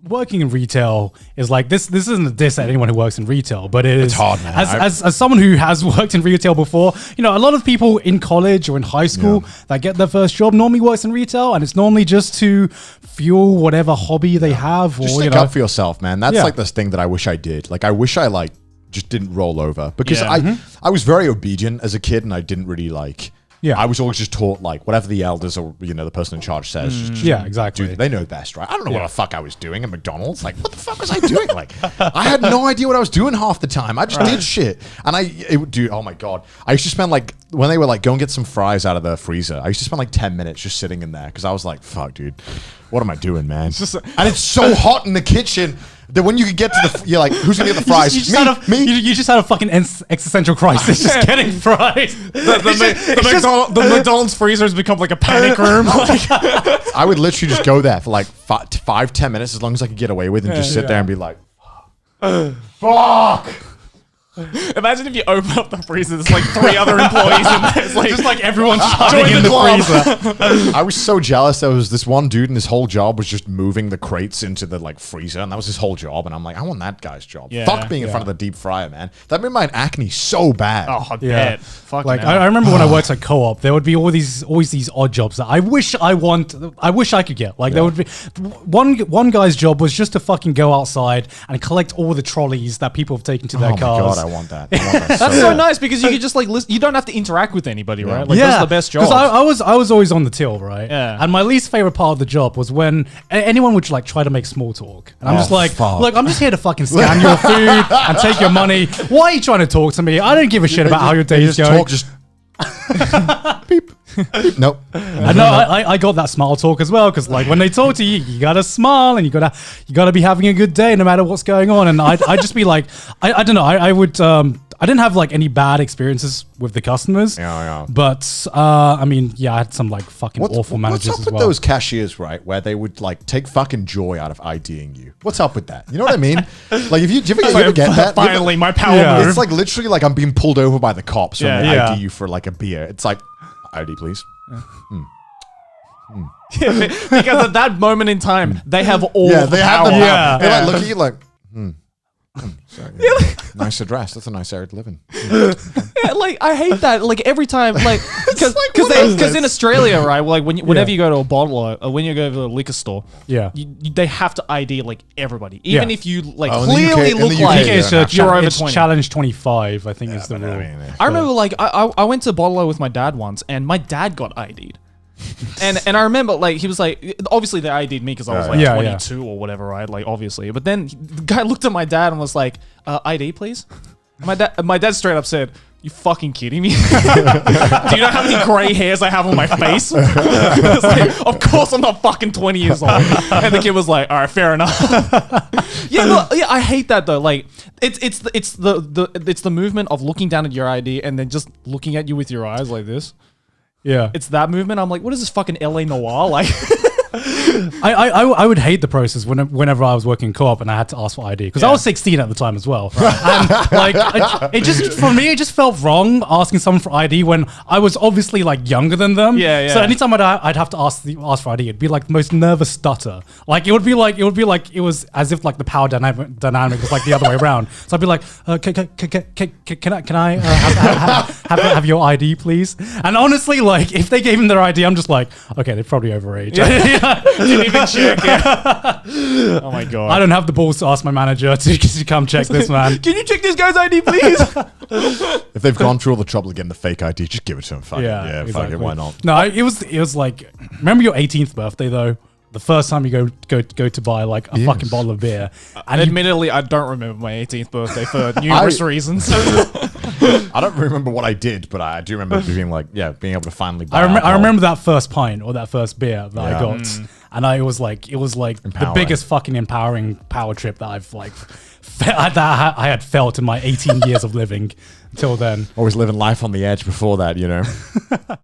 working in retail is like this isn't a diss at anyone who works in retail, but it's hard, man. As someone who has worked in retail before, you know, a lot of people in college or in high school that get their first job normally works in retail, and it's normally just to fuel whatever hobby they have. Just stick up for yourself, man. That's like this thing that I wish I did. Like I wish I like just didn't roll over, because I was very obedient as a kid, and I didn't really like. Yeah, I was always just taught like whatever the elders or the person in charge says. Just exactly. They know best, right? I don't know what the fuck I was doing at McDonald's. Like, what the fuck was I doing? Like, I had no idea what I was doing half the time. I just did shit, and oh my god, I used to spend like when they were like go and get some fries out of the freezer. I used to spend like 10 minutes just sitting in there because I was like, fuck, dude, what am I doing, man? And it's so hot in the kitchen. That when you could get to you're like, who's gonna get the fries? Me? You just had a fucking existential crisis just getting fries. The McDonald's freezer has become like a panic room. I would literally just go there for like 5-10 minutes, as long as I could get away with, and just sit there and be like, fuck. Imagine if you open up the freezer, there's like 3 other employees in there. It's like just like everyone's shouting in the freezer. I was so jealous. There was this one dude, and his whole job was just moving the crates into the like freezer, and that was his whole job. And I'm like, I want that guy's job. Fuck being in front of the deep fryer, man. That made my acne so bad. Oh, I bet. Fucking like I remember when I worked at CoOp, there would be always these odd jobs that I wish I could get. Like there would be one guy's job was just to fucking go outside and collect all the trolleys that people have taken to their cars. Oh my god, I want that. That's so nice, because you could just like listen. You don't have to interact with anybody, right? Like that's the best job. Because I was always on the till, right? Yeah. And my least favorite part of the job was when anyone would like try to make small talk, and I'm just like, look, I'm just here to fucking scan your food and take your money. Why are you trying to talk to me? I don't give a shit about how your day is going. Beep. Nope. I know. I got that smile talk as well, because like when they talk to you, you gotta smile and you gotta be having a good day no matter what's going on. And I'd just be like, I don't know. I would. I didn't have like any bad experiences with the customers. But I mean, I had some like fucking awful managers as well. What's up with those cashiers, right? Where they would like take fucking joy out of IDing you. What's up with that? You know what I mean? Like, do you ever get that? Finally, my power move. It's like literally like I'm being pulled over by the cops when they ID you for like a beer. It's like, ID, please. Because at that moment in time, they have all the have power. the power. They like look at you like, sorry, nice address. That's a nice area to live in. Yeah, like I hate that. Like every time, like because in Australia, right? Like whenever you go to a bottle or when you go to a liquor store, they have to ID like everybody, even if you like clearly look like you're over 20. Challenge 25, I think is the rule. I remember like I went to Bottle with my dad once, and my dad got ID'd. and I remember like he was like, obviously they ID'd me because I was like 22 or whatever, right? Like obviously, but then the guy looked at my dad and was like, ID please. And my dad straight up said, "You fucking kidding me? Do you know how many gray hairs I have on my face?" It's like, of course I'm not fucking 20 years old. And the kid was like, "All right, fair enough." I hate that though. Like it's the movement of looking down at your ID and then just looking at you with your eyes like this. Yeah, it's that movement. I'm like, what is this fucking LA noir like? I would hate the process whenever I was working in CoOp and I had to ask for ID, because I was 16 at the time as well. And like it just felt wrong asking someone for ID when I was obviously like younger than them. So anytime I'd have to ask for ID, it'd be like the most nervous stutter. Like it would be like it was as if like the power dynamic was like the other way around. So I'd be like, can I have your ID please? And honestly, like if they gave him their ID, I'm just like, okay, they're probably overage. Didn't even check it. Oh my god! I don't have the balls to ask my manager to come check this, man. Can you check this guy's ID, please? If they've gone through all the trouble of getting the fake ID, just give it to them. Fuck exactly. Fuck it, why not? No, it was like, remember your 18th birthday though? The first time you go to buy like a fucking bottle of beer. And admittedly, I don't remember my 18th birthday for numerous reasons. I don't remember what I did, but I do remember being like, being able to finally buy I remember that first pint or that first beer that I got. And it was like the biggest fucking empowering power trip that I've like that I had felt in my 18 years of living until then. Always living life on the edge before that, you know.